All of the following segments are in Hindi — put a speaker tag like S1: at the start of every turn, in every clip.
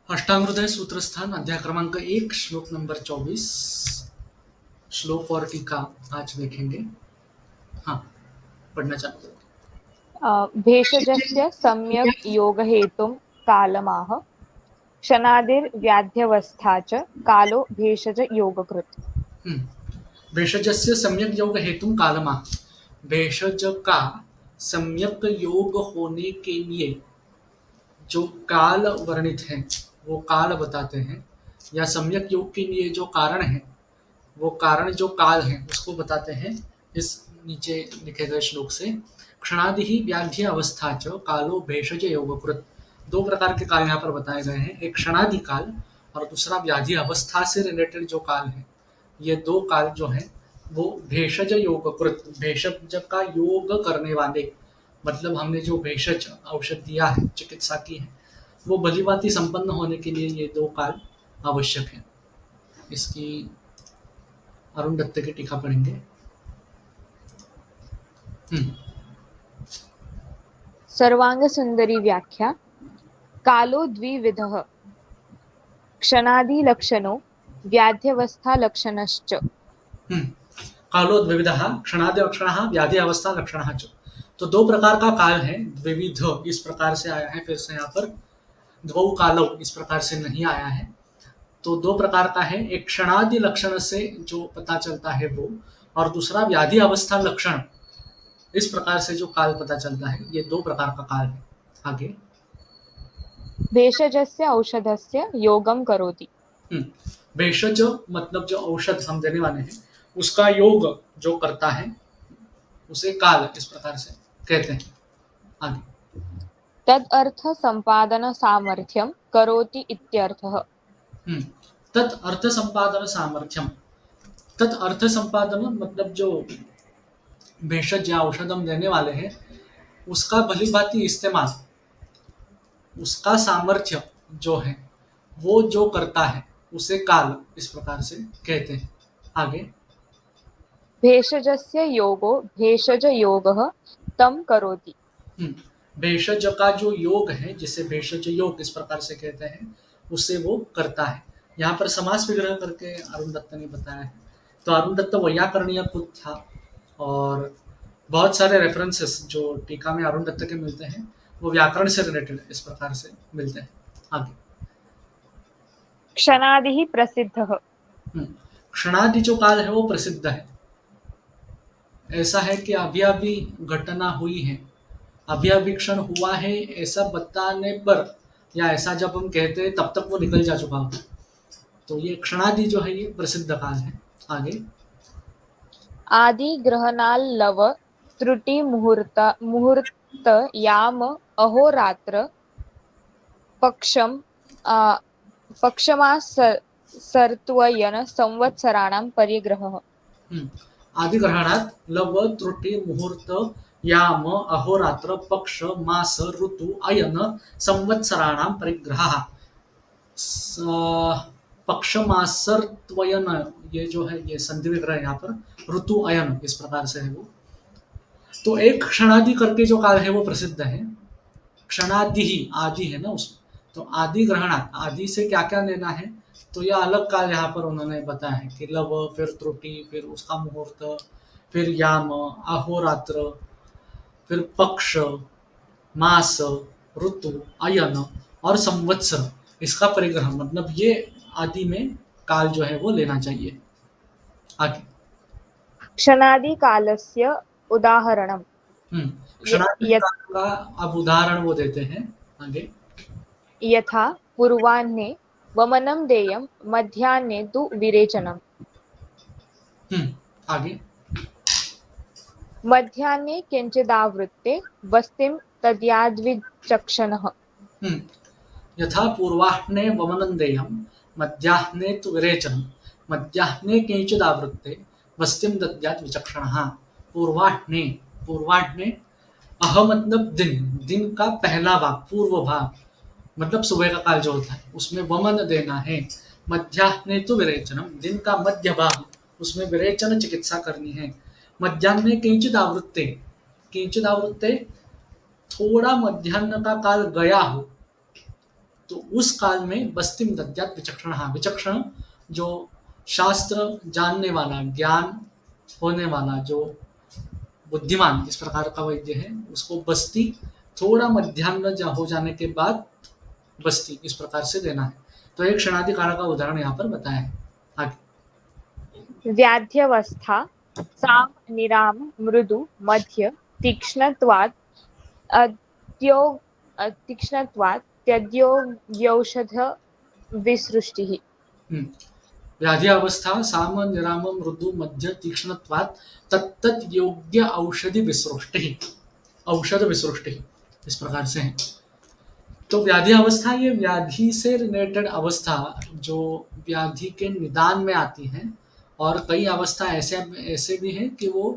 S1: अष्टांगहृदय सूत्रस्थान अध्याय क्रमांक 1 श्लोक नंबर 24 श्लोक और टीका आज देखेंगे। हाँ, पढ़ना चालू करो।
S2: भेषजस्य सम्यक् योगहेतुं कालमाह क्षणादिर्व्याध्यवस्था च कालो भेषज योगकृत्।
S1: भेषजस्य सम्यक योग हेतु कालमा, भेषज का सम्यक योग होने के लिए जो काल वर्णित है वो काल बताते हैं, या सम्यक योग के लिए जो कारण है वो कारण जो काल है उसको बताते हैं। इस नीचे लिखे गए श्लोक से क्षणादि ही व्याध्य अवस्था च कालो भेषज योगकृत, दो प्रकार के काल यहाँ पर बताए गए हैं, एक क्षणादि काल और दूसरा व्याधि अवस्था से रिलेटेड जो काल है। ये दो काल जो है वो भेषज योगकृत, भेषज का योग करने वाले, मतलब हमने जो भेषज औषध दिया है, चिकित्सा की है, वो भलीभांति संपन्न होने के लिए ये दो काल आवश्यक है। इसकी अरुण दत्त की टीका पढ़ेंगे।
S2: सर्वांग सुंदरी व्याख्या। कालो द्विविधः क्षणादिलक्षणो व्याध्यवस्था लक्षणश्च।
S1: कालो द्विविधः क्षणादि लक्षणः व्याधि अवस्था लक्षणः च। तो दो प्रकार का काल है, द्विविध इस प्रकार से आया है, फिर से यहाँ पर द्वौ कालो इस प्रकार से नहीं आया है। तो दो प्रकार का है, एक क्षणादि लक्षण से जो पता चलता है वो, और दूसरा व्याधि अवस्था लक्षण, इस प्रकार से जो काल पता चलता है। ये दो प्रकार का काल है। आगे
S2: भेषजस्य औषधस्य योगम करोति।
S1: भेषज मतलब जो औषध हम देने वाले हैं उसका योग जो करता है उसे काल इस प्रकार से कहते हैं। आगे
S2: तद अर्थ संपादन सामर्थ्यम करोति इत्यर्थः।
S1: तत् अर्थ संपादन सामर्थ्यम, तत् अर्थ संपादन मतलब जो भेषज या औषध हम देने वाले हैं उसका भलीभांति इस्तेमाल, उसका सामर्थ्य जो है वो जो करता है उसे काल इस प्रकार से कहते हैं। आगे
S2: भेषजस्य योगो भेषज योगः तम करोति।
S1: भेषज का जो योग है जिसे भेषज योग इस प्रकार से कहते हैं उसे वो करता है। यहाँ पर समास विग्रह करके अरुण दत्त ने बताया है। तो अरुण दत्त वैयाकरणीय खुद था और बहुत सारे रेफरेंसेस जो टीका में अरुण दत्त के मिलते हैं वो व्याकरण से रिलेटेड इस प्रकार से मिलते हैं। आगे
S2: क्षणादिः प्रसिद्धः।
S1: क्षणादि जो काल है वो प्रसिद्ध है। ऐसा है कि अभी अभी घटना हुई है, अभी अभी क्षण हुआ है ऐसा बताने पर, या ऐसा जब हम कहते हैं तब तक वो निकल जा चुका होता है। तो ये क्षणादि जो है ये प्रसिद्ध काल है। आगे
S2: आदि ग्रहणाल्लव त्रुटि मुहूर्त याम अहोरात्र पक्षम पक्षमासर्त्वयन संवत्सराणां परिग्रहः।
S1: आदिग्रहणात लव त्रुटि मुहूर्त याम अहोरात्र पक्ष मास ऋतु अयन संवत्सराणाम परिग्रह। पक्षमासर्त्वयन ये जो है ये संधि विग्रह है, यहाँ पर ऋतु अयन इस प्रकार से है वो। तो एक क्षणादि करके जो काल है वो प्रसिद्ध है। क्षणादि ही आदि है ना उसमें, तो आदि ग्रहणात आदि से क्या क्या लेना है, तो यह अलग काल यहाँ पर उन्होंने बताया है कि लव, फिर त्रुटि, फिर उसका मुहूर्त, फिर याम, अहोरात्र, फिर पक्ष, मास, ऋतु, अयन और संवत्सर, इसका परिग्रह, मतलब ये आदि में काल जो है वो लेना चाहिए। आगे
S2: क्षणादि कालस्य उदाहरणम्।
S1: क्षणादि काल का अब उदाहरण वो देते हैं। आगे
S2: यथा पूर्वाह्ने वमनं देयं मध्याह्ने तु विरेचनम्।
S1: आगे
S2: मध्याह्ने किञ्चिदावृत्ते वस्तिं तद्याद्विचक्षणः।
S1: यथा पूर्वाह्ने वमनन्देयं मध्याह्ने तु विरेचनं मध्याह्ने किंचिदावृत्ते वस्तिं दद्यात् विचक्षणः। पूर्वाह्ने, पूर्वाह्ने अह मतलब दिन, दिन का पहला भाग, पूर्व भाग, मतलब सुबह का काल जो होता है उसमें वमन देना है। मध्याह्ने तो विरेचनम, दिन का मध्य भाग, उसमें विरेचन चिकित्सा करनी है। मध्याह्ने किंचित आवृत्ते, किंचित आवृत्ते थोड़ा मध्याह्न का काल गया हो तो उस काल में बस्तिम दद्यात विचक्षण, विचक्षण जो शास्त्र जानने वाला, ज्ञान होने वाला, जो बुद्धिमान इस प्रकार का वैद्य है, उसको बस्ती थोड़ा मध्यान्ह हो जाने के बाद बस्ती इस प्रकार से देना है। तो एक क्षणादि काल का उदाहरण यहाँ पर बताया है। आगे
S2: व्याध्यवस्था साम निराम मृदु मध्य तीक्ष्णत्वात् अद्यो तीक्ष्णत्वात् त्यज्योषध विसृष्टिः।
S1: व्याधि अवस्था साम निराम मृदु मध्य तीक्ष्णत्वात् तत्तत् योग्य औषधि विसृष्टि, औषध विसृष्टि इस प्रकार से है। तो व्याधि अवस्था ये व्याधि से रिलेटेड अवस्था जो व्याधि के निदान में आती है, और कई अवस्था ऐसे ऐसे भी हैं कि वो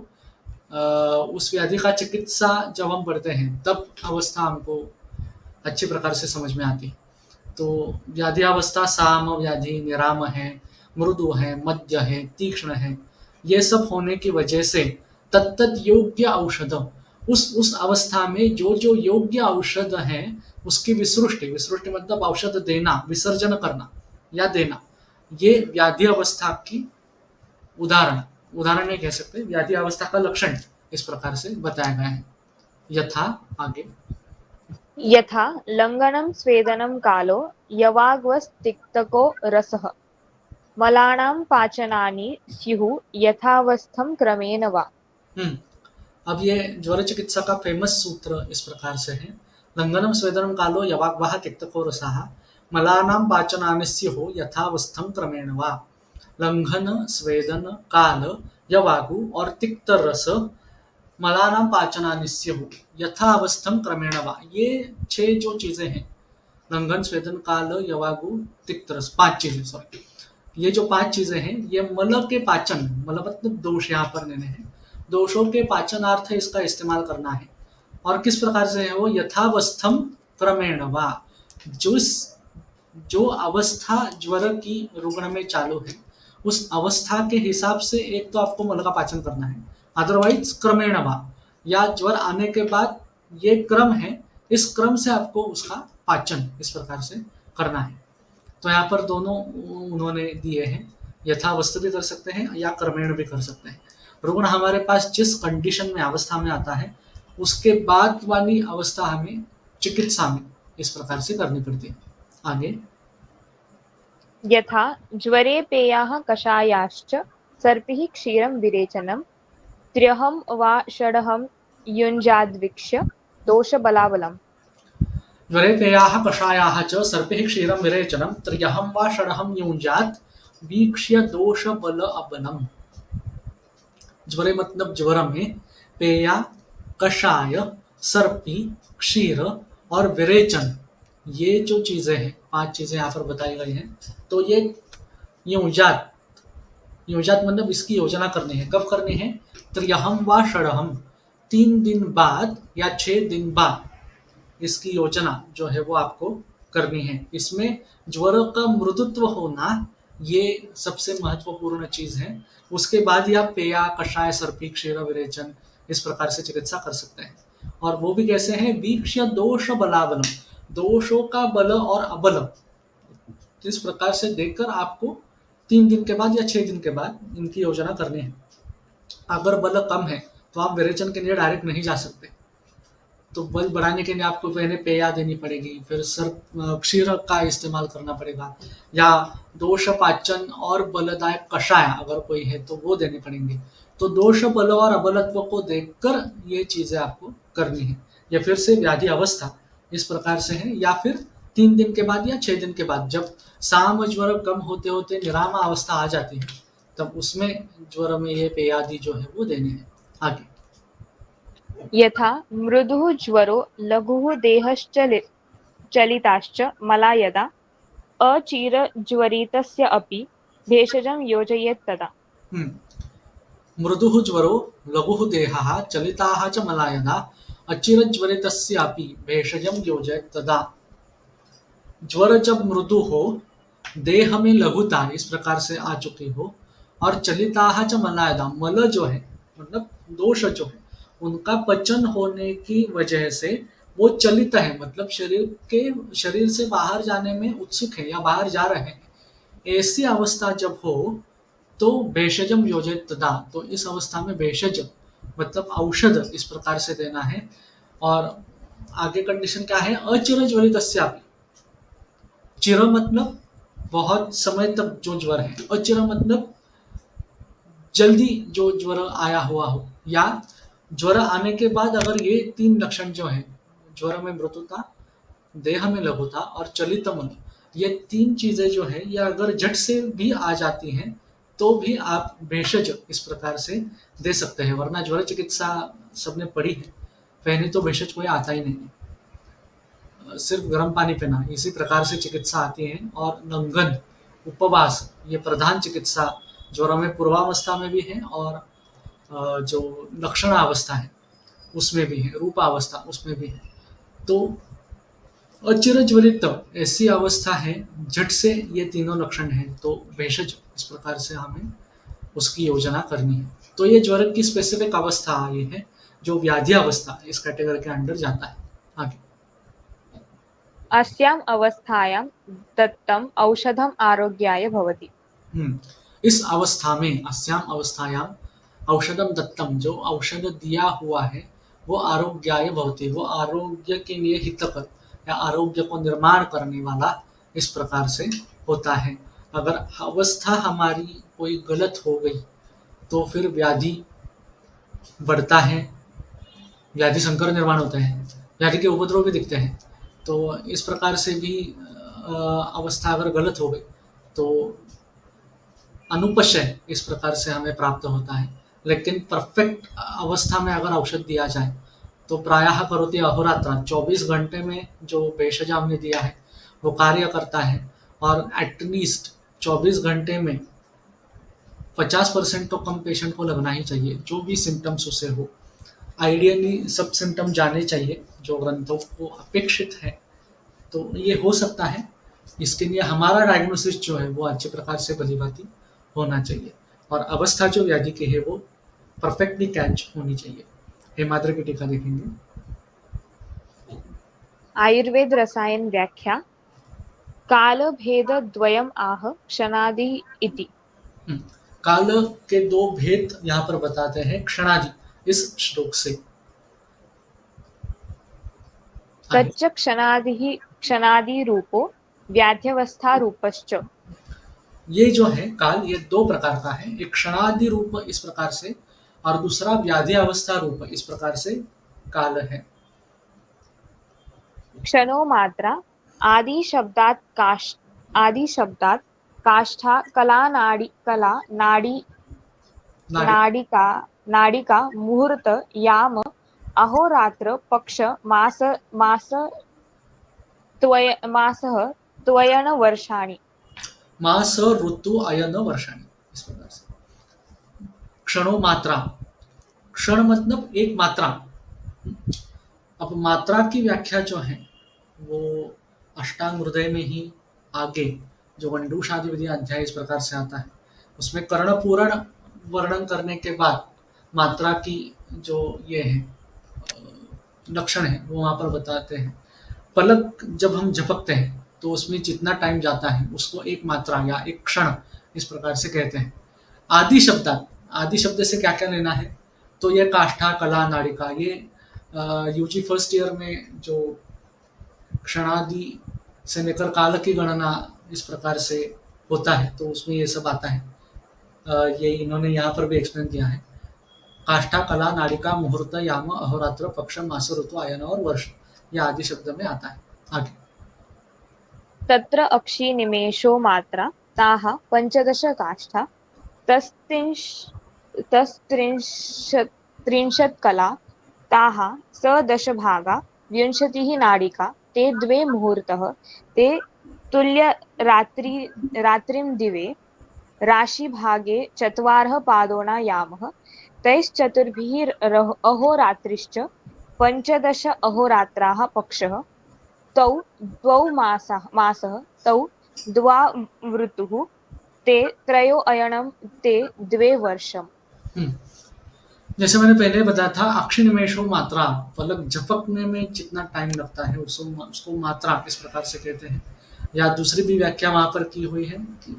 S1: उस व्याधि का चिकित्सा जब हम पढ़ते हैं तब अवस्था हमको अच्छी प्रकार से समझ में आती है। तो व्याधि अवस्था साम व्याधि, निराम है, मृदु है, मध्य है, तीक्ष्ण है, ये सब होने की वजह से तत्त योग्य औषध, उस अवस्था में जो जो योग्य औषध है उसकी विसृष्टि, विसृष्टि मतलब औषध देना, विसर्जन करना या देना, ये व्याधि अवस्था की उदाहरण नहीं कह सकते, व्याधि अवस्था का लक्षण इस प्रकार से बताया गया है। यथा आगे
S2: यथा लंघनं स्वेदनं कालो यवाग्वस्तिक्तको रसः मलानां पाचनानि स्युः यथावस्थं क्रमेण वा।
S1: अब ये ज्वर चिकित्सा का फेमस सूत्र इस प्रकार से है। लंघनम स्वेदनम कालो यवाग्वाह तिक्तको रसाः मलानां पाचनानि स्युः यथावस्थं क्रमेण वा। लंघन, स्वेदन, काल, यवागु और तिक्त रस मलानां पाचनानि स्युः यथावस्थं क्रमेण वा। ये 6 जो चीजें हैं, लंघन, स्वेदन, काल, यवागु, तिक्त रस, 5 चीजें, सॉरी, ये जो 5 चीजें हैं ये मल के पाचन, मल मतलब दोष यहाँ पर लेने हैं, दोषों के पाचनार्थ इसका इस्तेमाल करना है। और किस प्रकार से है वो, यथावस्थम क्रमेण वा। जो अवस्था ज्वर की रुग्ण में चालू है उस अवस्था के हिसाब से एक तो आपको मल का पाचन करना है, अदरवाइज क्रमेण वा, या ज्वर आने के बाद ये क्रम है, इस क्रम से आपको उसका पाचन इस प्रकार से करना है। तो यहाँ पर दोनों उन्होंने दिए हैं, यथावस्थ भी कर सकते हैं या क्रमेण भी कर सकते हैं। रुग्ण हमारे पास जिस कंडीशन में, अवस्था में आता है उसके बाद वाली अवस्था हमें चिकित्सा में इस प्रकार से करनी पड़ती है। आगे
S2: यथा ज्वरे पेयाः कषायाश्च सर्पिः क्षीरं विरेचनं त्र्यहं वा षडहं युञ्जाद्वीक्ष्य दोषबलाबलम्।
S1: ज्वरे पेयाः कषायाः च सर्पिः क्षीरं विरेचनं त्र्यहं वा षडहं युञ्जात् वीक्ष्य दोष बल अबलम। ज्वरे मतलब ज्वर में, पेया, कषाय, सर्पी, क्षीर और विरेचन, ये जो चीजें हैं, 5 चीजें यहाँ पर बताई गई हैं। तो ये योजात, योजात मतलब इसकी योजना करनी है। कब करनी है, त्र्यहम व षडहम, 3 दिन बाद या 6 दिन बाद इसकी योजना जो है वो आपको करनी है। इसमें ज्वर का मृदुत्व होना ये सबसे महत्वपूर्ण चीज है। उसके बाद ही आप पेया, कषाय, सर्पी, क्षीर, विरेचन इस प्रकार से चिकित्सा कर सकते हैं। और वो भी कैसे है, वीक्ष्य दोष बलाबलम, दोषों का बल और अबल इस प्रकार से देखकर आपको 3 दिन के बाद या 6 दिन के बाद इनकी योजना करनी है। अगर बल कम है तो आप विरेचन के लिए डायरेक्ट नहीं जा सकते, तो बल बढ़ाने के लिए आपको पहले पेया देनी पड़ेगी, फिर क्षीर का इस्तेमाल करना पड़ेगा, या दोष पाचन और बलदायक कषाय अगर कोई है तो वो देने पड़ेंगे। तो दोष बल और अबलत्व को देखकर ये चीजें आपको करनी है। या फिर से व्याधि अवस्था इस प्रकार से है, या फिर 3 दिन के बाद या 6 दिन के बाद जब साम ज्वर कम होते होते निराम अवस्था आ जाती है तब उसमें ज्वर में ये पेयादि जो है वो देने हैं। आगे
S2: यथा मृदुः ज्वरो लघुः देहश्चलिताश्च मला यदा अचिरज्वरितस्य अपि भेषजं योजयेत् तदा।
S1: मृदुः ज्वरो लघुः देहः चलिताः च मला यदा अचिरज्वरितस्यापि भेषजं योजयेत् तदा। ज्वर जब मृदु हो, देह में लघुता इस प्रकार से आ चुकी हो, और चलिताः च मला यदा, मल जो है मतलब दोष जो है उनका पचन होने की वजह से वो चलित है, मतलब शरीर से बाहर जाने में उत्सुक है या बाहर जा रहे हैं, ऐसी अवस्था जब हो तो भेषजम योजित तदा, तो इस अवस्था में भेषज मतलब औषध इस प्रकार से देना है। और आगे कंडीशन क्या है, अचिर ज्वरितस्यापि, चिर मतलब बहुत समय तक जो ज्वर है, अचिर मतलब जल्दी जो ज्वर आया हुआ हो, या ज्वर आने के बाद अगर ये तीन लक्षण जो है, ज्वर में मृदुता, देह में लघुता और चलित मन, ये तीन चीजें जो है ये अगर झट से भी आ जाती हैं तो भी आप भेषज इस प्रकार से दे सकते हैं, वरना ज्वर चिकित्सा सबने पढ़ी है, पहले तो भेषज कोई आता ही नहीं है। सिर्फ गर्म पानी पीना इसी प्रकार से चिकित्सा आती है। और लंघन, उपवास, ये प्रधान चिकित्सा ज्वर में पूर्वावस्था में भी है और जो लक्षणावस्था है उसमें भी है, रूपावस्था उसमें भी है। तो अचिर ज्वलित ऐसी अवस्था है झट से ये तीनों लक्षण हैं, तो भेषज इस प्रकार से हमें उसकी योजना करनी है। तो ये ज्वर की स्पेसिफिक अवस्था ये है जो व्याधि अवस्था इस कैटेगरी के अंडर जाता है। आगे
S2: अस्याम् अवस्थायां दत्तम् औषधम् आरोग्याय भवति।
S1: इस अवस्था में, अस्याम अवस्थायाम औषधम दत्तम, जो औषध दिया हुआ है वो आरोग्याय भवति, वो आरोग्य के लिए हितकर या आरोग्य को निर्माण करने वाला इस प्रकार से होता है। अगर अवस्था हमारी कोई गलत हो गई तो फिर व्याधि बढ़ता है, व्याधि संकर निर्माण होते हैं, व्याधि के उपद्रव भी दिखते हैं। तो इस प्रकार से भी अवस्था अगर गलत हो गई तो अनुपशय इस प्रकार से हमें प्राप्त होता है। लेकिन परफेक्ट अवस्था में अगर औषध दिया जाए तो प्रायः करोति अहोरात्र, 24 घंटे में जो भेषज हमने दिया है वो कार्य करता है। और एटलीस्ट 24 घंटे में 50% तो कम पेशेंट को लगना ही चाहिए, जो भी सिम्टम्स उसे हो। आइडियली सब सिम्टम जाने चाहिए जो ग्रंथों को अपेक्षित है, तो ये हो सकता है। इसके लिए हमारा डायग्नोसिस जो है वो अच्छे प्रकार से भली-भांति होना चाहिए और अवस्था जो व्याधि की है वो परफेक्टली कैच होनी चाहिए। हेमाद्रि की टीका देखेंगे।
S2: आयुर्वेद रसायन व्याख्या काल भेद द्वयम आह क्षणादि इति।
S1: हम्म, काल के दो भेद यहाँ पर बताते हैं क्षणादि इस श्लोक से। आगे
S2: तच्च क्षणादिः क्षणादि रूपो व्याध्यवस्था रूपश्च।
S1: ये जो है काल, ये दो प्रकार का है, एक क्षणादि रूप इस प्रकार से और दूसरा व्याधि अवस्था रूप इस प्रकार से काल है।
S2: क्षणो मात्रा आदि शब्दात् काष्ठा कला नाड़ी
S1: नाड़ी
S2: नाडिका नाडिका मुहूर्त याम अहोरात्र पक्ष मासः त्वयन वर्षाणि।
S1: मास ऋतु अयन वर्षाणी इस प्रकार से। क्षणों मात्रा, क्षण मतलब एक मात्रा। अब मात्रा की व्याख्या जो है वो अष्टांग हृदय में ही आगे जो गंडूशादि विधि अध्याय इस प्रकार से आता है, उसमें कर्ण पूर्ण वर्णन करने के बाद मात्रा की जो ये है लक्षण है वो वहाँ पर बताते हैं। पलक जब हम झपकते हैं तो उसमें जितना टाइम जाता है उसको एक मात्रा या एक क्षण इस प्रकार से कहते हैं। आदि शब्दात, आदि शब्द से क्या क्या लेना है, तो ये काष्ठा कला नाड़िका, ये यूजी फर्स्ट ईयर में जो क्षणादि से लेकर काल की गणना इस प्रकार से होता है तो उसमें ये सब आता है। ये इन्होंने यहाँ पर भी एक्सप्लेन किया है। काष्ठा कला नाड़िका मुहूर्त याम अहोरात्र पक्ष मास ऋतु आयन और वर्ष, ये आदि शब्द में आता है। आगे
S2: तत्र अक्षि निमेषो मात्रा ताः 15 काष्ठा तस्त्रिंशत् कला ताः स 10 भागा 20 नाडिका ते 2 मुहूर्तः ते तुल्य रात्रिं दिवे राशिभागे 4 पादोना यामः तैश्चतुर्भिः अहोरात्रिश्च 15 अहोरात्राः पक्षः तौ द्वौ मासः तौ द्वावृतुः ते त्रयो अयनं ते 2 वर्षम्।
S1: हम्म, जैसे मैंने पहले बताया था, अक्षिनिमेषो मात्रा, पलक झपकने में जितना टाइम लगता है उसको उसको मात्रा इस प्रकार से कहते हैं। या दूसरी भी व्याख्या वहाँ पर की हुई है कि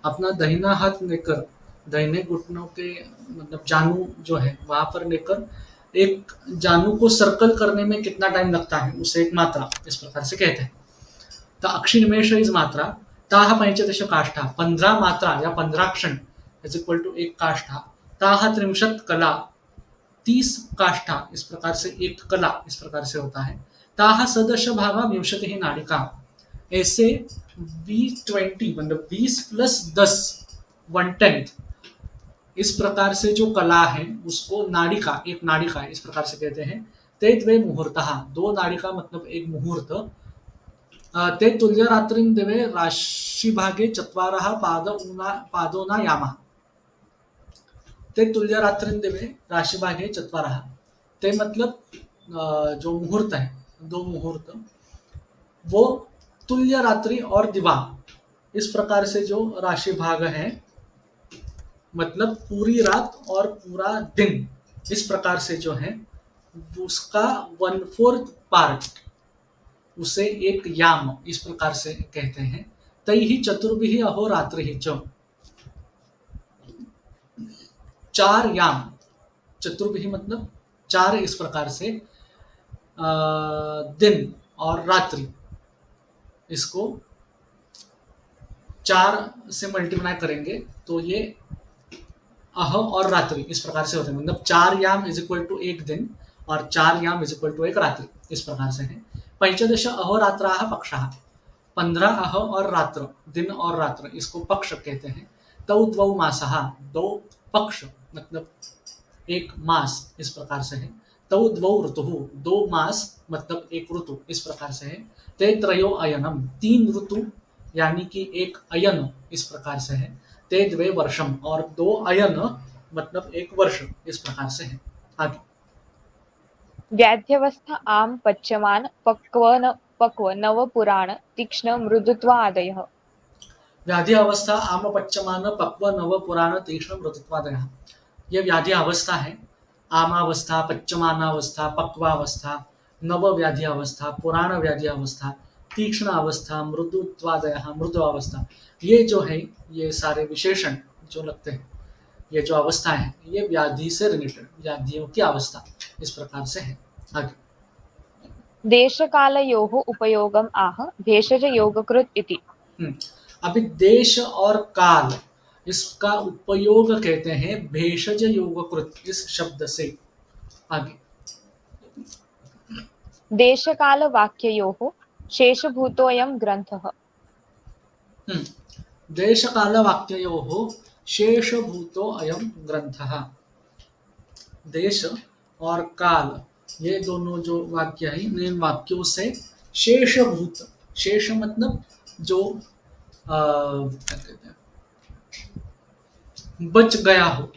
S1: अपना दाहिना हाथ लेकर दाहिने घुटनों के मतलब जानू जो है वहाँ पर लेकर एक जानू को सर्कल करने में कितना टाइम लगता है उसे एक मात्रा इस प्रकार से कहते हैं। तर अक्षिनिमेष इज मात्रा, ताः पंचदश काष्ठा, 15 मात्रा या 15 क्षण इज इक्वल टू एक काष्ठा, ताः त्रिंशत् कला, 30 काष्ठा इस प्रकार से एक कला इस प्रकार से होता है। ताः सदश भागा विंशतिः नाड़िका, ऐसे 20 मतलब 20 प्लस 10 1/10 इस प्रकार से जो कला है उसको नाड़िका, एक नाड़िका इस प्रकार से कहते हैं। ते द्वे मुहूर्तः, दो नाड़िका मतलब एक मुहूर्त। ते तुल्यरात्रिं दिवे राशिभागे चत्वारः पादोना यामः। ते तुल्यरात्रिं दिवे राशिभागे चत्वारः, ते मतलब जो मुहूर्त है, दो मुहूर्त, वो तुल्य रात्रि और दिवा इस प्रकार से जो राशि भाग है मतलब पूरी रात और पूरा दिन इस प्रकार से जो है उसका 1/4 पार्ट उसे एक याम इस प्रकार से कहते हैं। तैहि चतुर्भिः अहोरात्रिः च, 4 याम, चतुर्भिः मतलब 4 इस प्रकार से दिन और रात्रि, इसको 4 से मल्टीप्लाई करेंगे तो ये अह और रात्रि इस प्रकार से होते हैं। मतलब 4 याम इज इक्वल टू एक दिन और 4 याम इज इक्वल टू एक रात्रि इस प्रकार से है। पंचदश अहोरात्राः पक्षः, 15 अह और रात्र, दिन और रात्र, इसको पक्ष कहते हैं। तौ द्वौ मासः, दो पक्ष मतलब एक मास इस प्रकार से है। तौ द्वौ ऋतुः, दो मास मतलब एक ऋतु इस प्रकार से है। ते त्रयो अयनम, 3 ऋतु यानी कि एक अयन इस प्रकार से है। ते द्वे वर्षम, और 2 अयन मतलब एक वर्ष इस प्रकार से है। आगे
S2: व्याध्यवस्था आम पच्यमान पक्व नव पुराण तीक्ष्ण मृदुत्वादयः।
S1: व्याधि अवस्था आम पच्यमान पक्व नव पुराण तीक्ष्ण मृतत्वादय, ये व्याधि अवस्था है। आमावस्था, पच्यमानावस्था, पक्वावस्था, नव व्याधि अवस्था, पुराण व्याधि अवस्था, तीक्ष्ण अवस्था, मृदुत्वादय, मृदु अवस्था, ये जो है ये सारे विशेषण जो लगते हैं, ये जो अवस्था है ये व्याधि से रिलेटेड, व्याधियों की अवस्था इस प्रकार से है। आगे
S2: देशकालयोः उपयोगम आह भेषज योगकृत इति।
S1: अभी देश और काल इसका उपयोग कहते हैं भेषज योगकृत इस शब्द से। आगे
S2: देशकाल वाक्ययोः शेषभूतोऽयं ग्रन्थः।
S1: देश काल वाक्ययोः शेषभूतो अयम ग्रंथः। देश और काल ये दोनों जो वाक्य है इन वाक्यों से शेषभूत, शेष मतलब जो क्या कहते हैं, बच गया हो,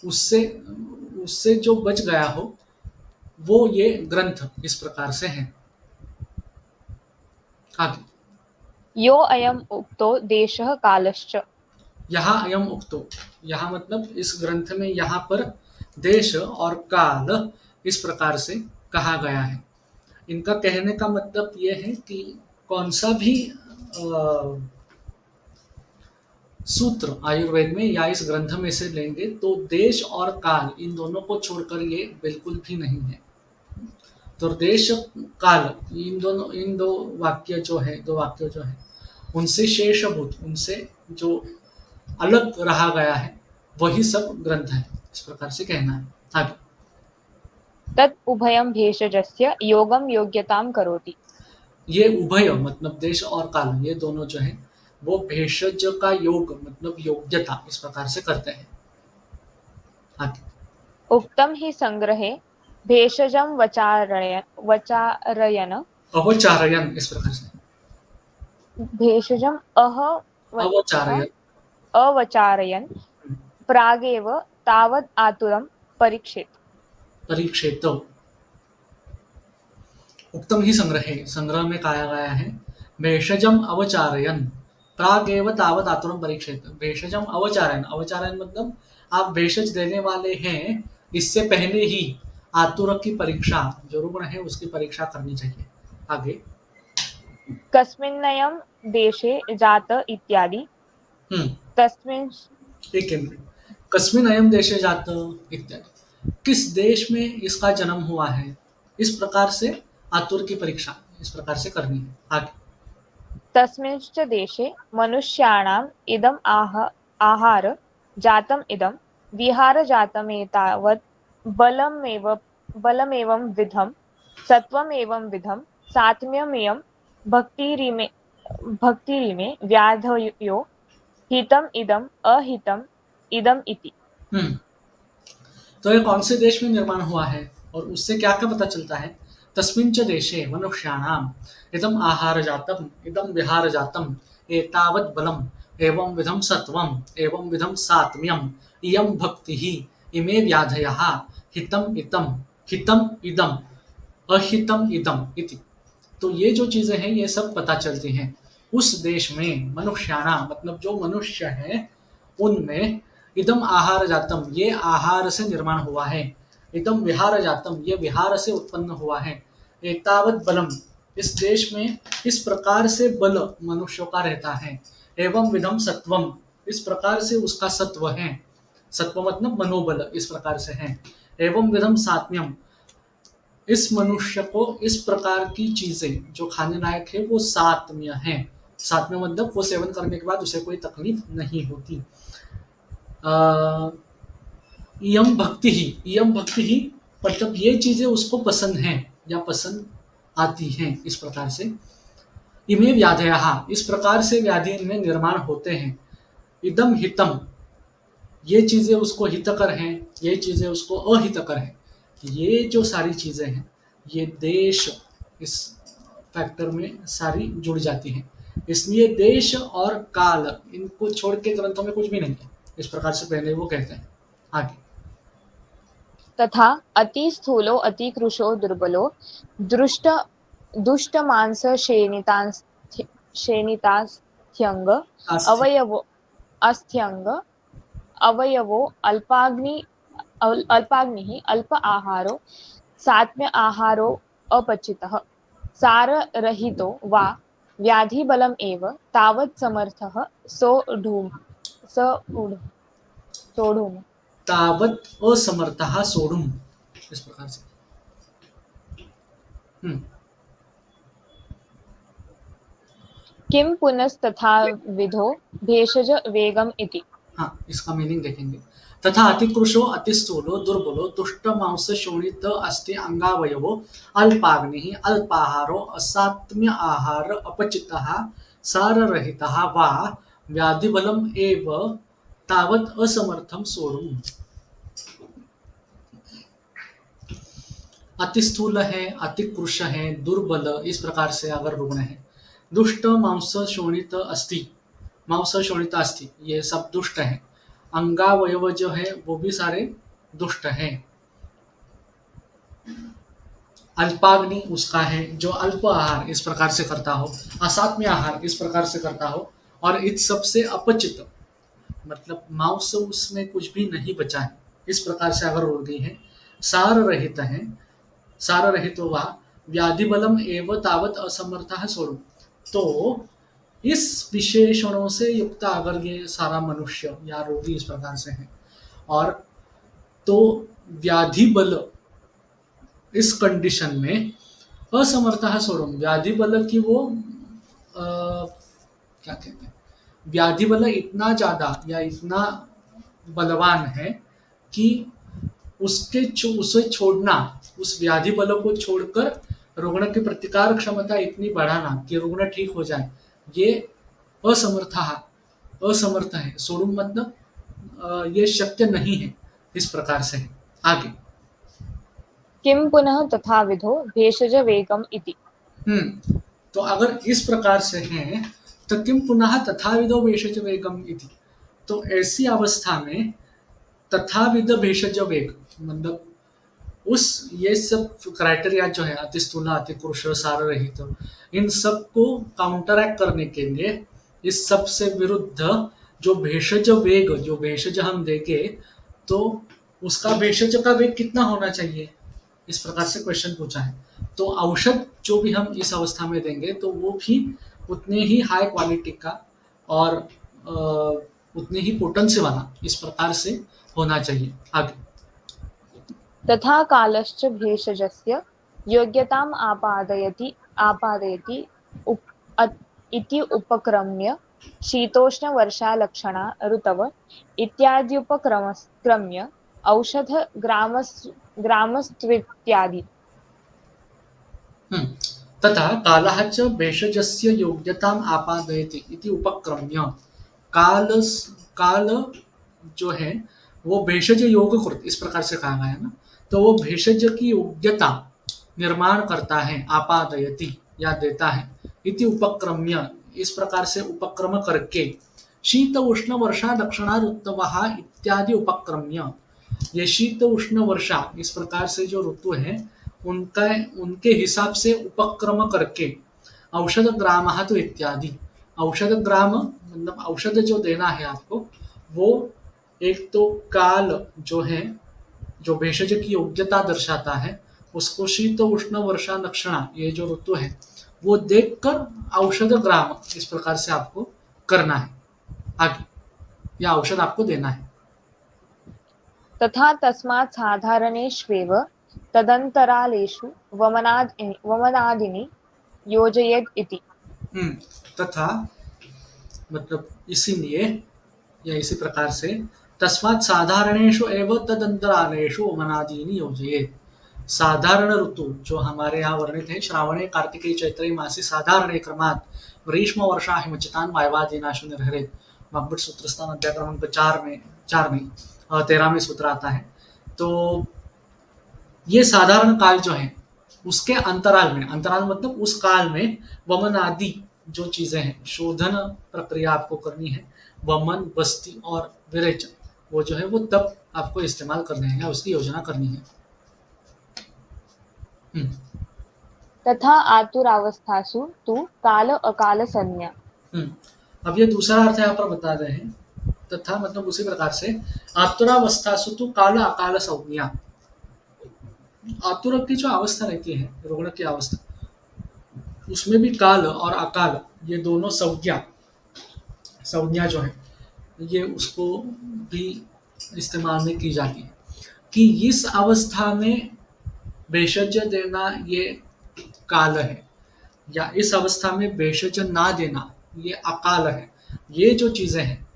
S1: उससे उससे जो बच गया हो वो ये ग्रंथ इस प्रकार से है। आगे
S2: यो अयम् उक्तो देशः कालश्च।
S1: यहाँ अयम उक्तो, यहाँ मतलब इस ग्रंथ में यहाँ पर देश और काल इस प्रकार से कहा गया है। इनका कहने का मतलब ये है कि कौन सा भी सूत्र आयुर्वेद में या इस ग्रंथ में से लेंगे तो देश और काल इन दोनों को छोड़कर ये बिल्कुल भी नहीं है। तो देश काल इन दो वाक्य जो है, दो वाक्य जो है उनसे शेषभूत, उनसे जो अलग रहा गया है वही सब ग्रंथ है इस प्रकार से कहना है। आगे
S2: तत् उभयं भेषजस्य योगम योग्यतां करोति।
S1: ये उभय मतलब देश और काल ये दोनों जो है वो भेषज का योग मतलब योग्यता इस प्रकार से करते हैं। आगे
S2: उक्तम ही संग्रहे भेषजं वचारयन
S1: अवचारयन इस प्रकार से
S2: भेषजम्
S1: अवचारयन
S2: अवचारयन् प्रागेव तावत् आतुरं परीक्षेत।
S1: परीक्षेत। उक्तम ही संग्रहे, संग्रह में कहा गया है भेषजम अवचारयन प्रागेव तावत आतुरम परीक्षेत। भेषजम अवचारयन, अवचारयन मतलब आप भेषज देने वाले हैं, इससे पहले ही आतुर की परीक्षा, जो रुग्ण है उसकी परीक्षा करनी चाहिए। आगे।
S2: कस्मिन्नयं देशे जात इत्यादि।
S1: हम्म।
S2: तस्मिन्
S1: एक मिनट। कस्मिन अयम देशे जात इत्यादि, किस देश में इसका जन्म हुआ है, इस प्रकार से आतुर की परीक्षा इस प्रकार से करनी है। आगे।
S2: तस्मिंश्च देशे मनुष्याणाम् इदम् आहार जातम् इदं विहार जातमेतावत् बलमेव बलमेवं विधं सत्वमेवं विधं सात्म्यमियं भक्तिरिमे भक्तिरिमे व्याधयो हितम् इदम् अहितम् इदम् इति।
S1: हम्म। तो ये कौन से देश में निर्माण हुआ है और उससे क्या क्या पता चलता है। तस्मिन् च देशे मनुष्याणाम इदम आहार जातम इदम विहार जातम एतावत् बलम एवं विधम सत्वम एवं विधम सात्म्यम इयं भक्ति ही इमे व्याधयः हितम इदम अहितम इदम इति। तो ये जो चीजें हैं ये सब पता चलती हैं। उस देश में मनुष्याणा मतलब जो मनुष्य है उनमें इदम आहार जातम ये आहार से निर्माण हुआ है, इदम विहार जातम ये विहार से उत्पन्न हुआ है, एतावत बलम इस देश में इस प्रकार से बल मनुष्यों का रहता है, एवं विधम सत्वम इस प्रकार से उसका सत्व है, सत्व मतलब मनोबल इस प्रकार से है, एवं विधम सात्म्यम इस मनुष्य को इस प्रकार की चीजें जो खाने लायक है वो सात्म्य है। सात्म्य मतलब वो सेवन करने के बाद उसे कोई तकलीफ नहीं होती। इयम भक्ति ही मतलब ये चीजें उसको पसंद हैं या पसंद आती हैं इस प्रकार से। इमे व्याधयः इस प्रकार से व्याधि इनमें निर्माण होते हैं। इदम हितम ये चीजें उसको हितकर हैं, ये चीजें उसको अहितकर हैं। ये जो सारी चीजें हैं ये देश इस फैक्टर में सारी जुड़ जाती हैं। इसलिए देश और काल इनको छोड़ के ग्रंथों में कुछ भी नहीं है, इस प्रकार से पहले वो कहते हैं। आगे।
S2: तथा अति स्थूलो अति कृशो दुर्बलो दृष्ट दुष्टमांसशेनितास्थ्यंग
S1: आस्थे।
S2: अवयवो अस्थ्यंग अवयवो अल्पाग्निः अल्प आहारो सात्म्य आहारो अपचितः साररहितो वा व्याधिबलम् एव तावत् समर्थः सोढुम् सोढुम्
S1: तावत असमर्थः सोढ़ुम इस प्रकार से। हम्म।
S2: किं पुनस्तथाविधो भेषज वेगम् इति।
S1: हाँ, इसका मीनिंग देखेंगे। तथा अतिकृशो अतिस्थूलो दुर्बलो दुष्ट मांस शोणित अस्ति अंगावयवो अल्पाग्नि अल्पाहारो असात्म्य आहार अपचितः साररहितः वा व्याधिबलम एव तावत असमर्थम सोढ़ुम। अतिस्थूल है, अतिकृश है, दुर्बल इस प्रकार से अगर रुग्ण है। दुष्ट मांस शोणित अस्थि मांस शोणित अस्थि ये सब दुष्ट है। अंगावयव जो है वो भी सारे दुष्ट हैं। अल्पाग्नि उसका है जो अल्प आहार इस प्रकार से करता हो, असात्म्य आहार इस प्रकार से करता हो, और इस सबसे अपचित मतलब मांस उसमें कुछ भी नहीं बचा है इस प्रकार से अगर रोगी है। सार रहित है, सार रहित वा व्याधि बलम एवं तावत असमर्थ सोड़ो। तो इस विशेषणों से युक्त अगर ये सारा मनुष्य या रोगी इस प्रकार से है और तो व्याधि बल इस कंडीशन में असमर्थः सोड़म व्याधि बल की वो क्या कहते हैं, व्याधि बल इतना ज्यादा या इतना बलवान है कि उसे छोड़ना, उस व्याधि बल को छोड़कर रुग्ण की प्रतिकार क्षमता इतनी बढ़ाना कि रुग्ण ठीक हो जाए, ये असमर्थ है। सोडुम मतलब ये शक्य नहीं है इस प्रकार से है। आगे।
S2: किं पुनः तथाविधो भेषज वेगम् इति।
S1: तो अगर इस प्रकार से है तो किम पुनः तथाविधो भेषज वेगम इति। तो ऐसी अवस्था में तथाविध भेषज वेग मतलब उस ये सब क्राइटेरिया जो है अतिस्थूला अतिकृश सार रहित इन सब को काउंटरैक्ट करने के लिए इस सब से विरुद्ध जो भेषज वेग जो भेषज हम देंगे तो उसका भेषज का वेग कितना होना चाहिए, इस प्रकार से क्वेश्चन पूछा है। तो औषध जो भी हम इस अवस्था में देंगे तो वो भी उतने ही हाई क्वालिटी का और उतने ही पोटेंसी वाला इस प्रकार से होना चाहिए। आगे
S2: तथा कालश्च भेषजस्य योग्यताम् आपादयति इति उपक्रम्य शीतोष्णवर्षालक्षणा ऋतव इत्याद्युपक्रम्य औषध ग्रामस्त्वित्यादि।
S1: हम्म, तथा कालः च भेषजस्य योग्यताम् आपादयति इति उपक्रम्य काल काल जो है वो भेषज योग कृत इस प्रकार से कहा गया है ना, तो वो भेषज की योग्यता निर्माण करता है, आपादयति या देता है, इति उपक्रम्य इस प्रकार से उपक्रम करके शीत उष्ण वर्षा दक्षिणा ऋतवः इत्यादि उपक्रम्य, ये शीत उष्ण वर्षा इस प्रकार से जो ऋतु है उनका उनके हिसाब से उपक्रम करके औषध ग्राम तो इत्यादि, औषध ग्राम मतलब औषध जो देना है आपको वो एक तो काल जो है जो भेषज की योग्यता दर्शाता है उसको शीत उष्ण वर्षा दक्षिणा ये जो ऋतु है वो देखकर औषध ग्राम इस प्रकार से आपको करना है आगे, या औषध आपको देना है।
S2: तथा तस्मात् साधारणेष्वेव तदन्तरालेषु वमनादीनि योजयेत् इति।
S1: तथा मतलब इसीलिए या इसी प्रकार से तस्मात् साधारणेषु एव तदंतरालेषु वमनादीनि योजयेत्, साधारण ऋतु जो हमारे यहाँ वर्णित है श्रावणे कार्तिके चैत्रे मासी साधारणे क्रमात् ग्रीष्म वर्षा हिमचितान वायवादीनाशु निर्हरेत, वाग्भट सूत्रस्थान अध्याय क्रमांक 13 में सूत्र आता है। तो ये साधारण काल जो है उसके अंतराल में, अंतराल मतलब उस काल में वमन आदि जो चीजें हैं शोधन प्रक्रिया आपको करनी है, वमन बस्ती और विरेचन वो जो है वो तब आपको इस्तेमाल करने हैं या उसकी योजना करनी है।
S2: तथा आतुरावस्थासु तु काल अकाल संज्ञा।
S1: अब ये दूसरा अर्थ यहाँ पर बता रहे हैं, तथा मतलब उसी प्रकार से आतुरावस्थासु तु काल अकाल संज्ञा, आतुर की जो अवस्था रहती है रुग्ण की अवस्था उसमें भी काल और अकाल ये दोनों संज्ञा जो है ये उसको भी इस्तेमाल में की जाती है कि इस अवस्था में भेषज देना ये काल है या इस अवस्था में भेषज ना देना ये अकाल है। ये जो चीजें हैं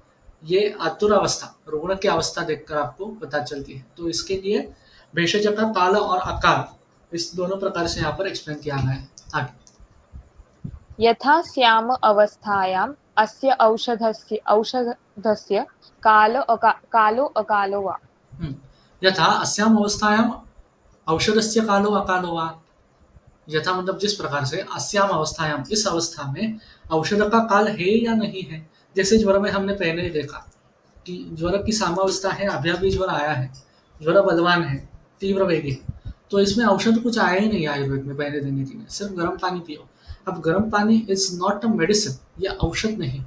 S1: ये आतुर अवस्था रुग्ण की अवस्था देखकर आपको पता चलती है, तो इसके लिए भेषज का काल और अकाल इस दोनों प्रकार से यहाँ पर एक्सप्लेन किया गया है। आगे
S2: यथा स्याम अवस्थायाम् अस्य औषधस्य कालो अकालो वा।
S1: यथा अस्याम अवस्थायाम औषधस्य कालो अकालो वा, यथा मतलब जिस प्रकार से अस्याम अवस्थायाम इस अवस्था में औषध का काल है या नहीं है। जैसे ज्वर में हमने पहले ही देखा कि ज्वर की सामावस्था है, अभी अभी ज्वर आया है, ज्वर बलवान है, तीव्र वेगी है, तो इसमें औषध कुछ आया ही नहीं आयुर्वेद में पहले देने के लिए, सिर्फ गर्म पानी पियो। अब गर्म पानी इज नॉट अ मेडिसिन, यह औषध नहीं है,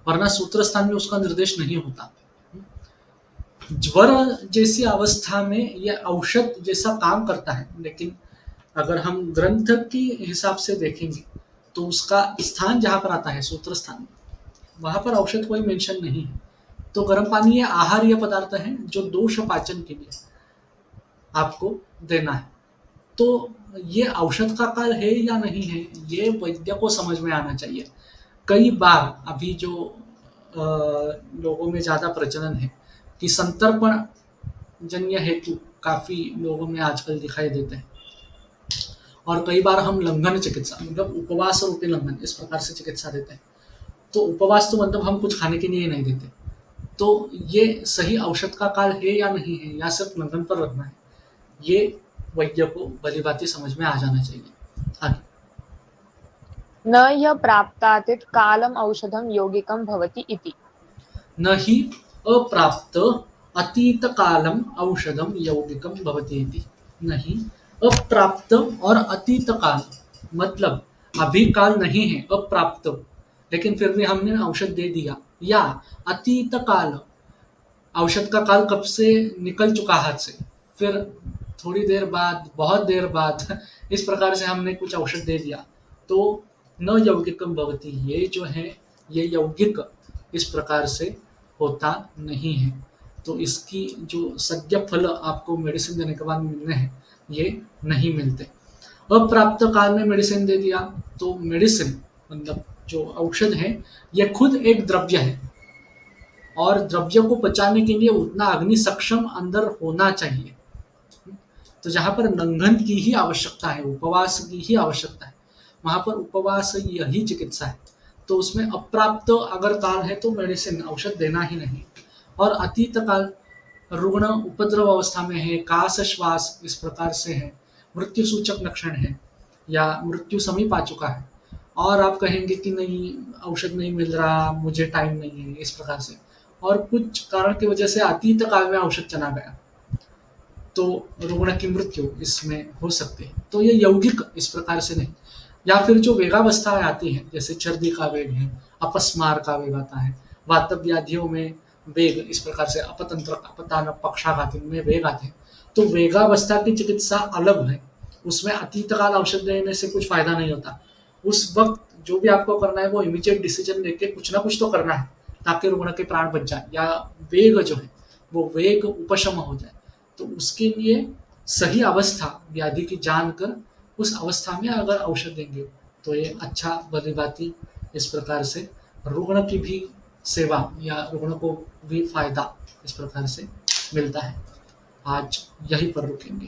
S1: वरना सूत्र स्थान में उसका निर्देश नहीं होता। ज्वर जैसी अवस्था में यह औषध जैसा काम करता है, लेकिन अगर हम ग्रंथ के हिसाब से देखेंगे तो उसका स्थान जहाँ पर आता है सूत्र स्थान वहाँ पर औषध कोई मेंशन नहीं है। तो गर्म पानी ये आहार्य पदार्थ है जो दोष पाचन के लिए आपको देना है। तो ये औषध का काल है या नहीं है ये वैद्य को समझ में आना चाहिए। कई बार अभी जो लोगों में ज़्यादा प्रचलन है कि संतर्पण जन्य हेतु काफ़ी लोगों में आजकल दिखाई देते हैं, और कई बार हम लंघन चिकित्सा मतलब उपवास रूपी लंघन इस प्रकार से चिकित्सा देते हैं। तो उपवास तो मतलब हम कुछ खाने के लिए नहीं देते, तो ये सही औषध का काल है या नहीं है या सिर्फ लंघन पर रखना है, ये वैद्य को भली भांति समझ में आ जाना चाहिए। आगे
S2: न ह्य प्राप्तातित कालम औषधम यौगिकम भवति इति।
S1: न ही अप्राप्त अतीत कालम औषधम यौगिकम भवति इति। नहीं अप्राप्त और अतीत काल मतलब अभी काल नहीं है अप्राप्त, लेकिन फिर भी हमने औषध दे दिया, या अतीत काल औषध का काल कब से निकल चुका हाथ से, फिर थोड़ी देर बाद, बहुत देर बाद इस प्रकार से हमने कुछ औषध दे दिया, तो न यौगिकम भवति, ये जो है ये यौगिक इस प्रकार से होता नहीं है। तो इसकी जो सद्य फल आपको मेडिसिन देने के बाद मिलने हैं, ये नहीं मिलते। अप्राप्त काल में मेडिसिन दे दिया, तो मेडिसिन मतलब जो औषध है ये खुद एक द्रव्य है, और द्रव्य को पचाने के लिए उतना अग्नि सक्षम अंदर होना चाहिए। तो जहाँ पर लंघन की ही आवश्यकता है, उपवास की ही आवश्यकता है, वहाँ पर उपवास यही चिकित्सा है। तो उसमें अप्राप्त अगर काल है तो मेडिसिन औषध देना ही नहीं। और अतीत काल, रुग्ण उपद्रव अवस्था में है, कास श्वास इस प्रकार से है, मृत्यु सूचक लक्षण है, या मृत्यु समीप आ चुका है, और आप कहेंगे कि नहीं औषध नहीं मिल रहा, मुझे टाइम नहीं है, इस प्रकार से, और कुछ कारण की वजह से अतीत काल में औषध चला गया, तो रुग्ण की मृत्यु इसमें हो सकती है। तो ये यौगिक इस प्रकार से नहीं। या फिर जो वेगावस्थाएं आती हैं, जैसे चर्बी का वेग है, अपस्मार का वेग आता है, वातव्याधियों में वेग इस प्रकार से, अपतंत्र, अपतान, पक्षाघात में वेग आते हैं, तो वेगावस्था की चिकित्सा अलग है। उसमें अतीत काल औषध देने से कुछ फायदा नहीं होता। उस वक्त जो भी आपको करना है वो इमीडिएट डिसीजन लेके कुछ ना कुछ तो करना है, ताकि रुग्ण के प्राण बच जाए, या वेग जो है वो वेग उपशम हो जाए। तो उसके लिए सही अवस्था व्याधि की जानकर उस अवस्था में अगर औषध देंगे, तो ये अच्छा भली-भांति इस प्रकार से रुग्ण की भी सेवा या रुग्ण को भी फायदा इस प्रकार से मिलता है। आज यहीं पर रुकेंगे।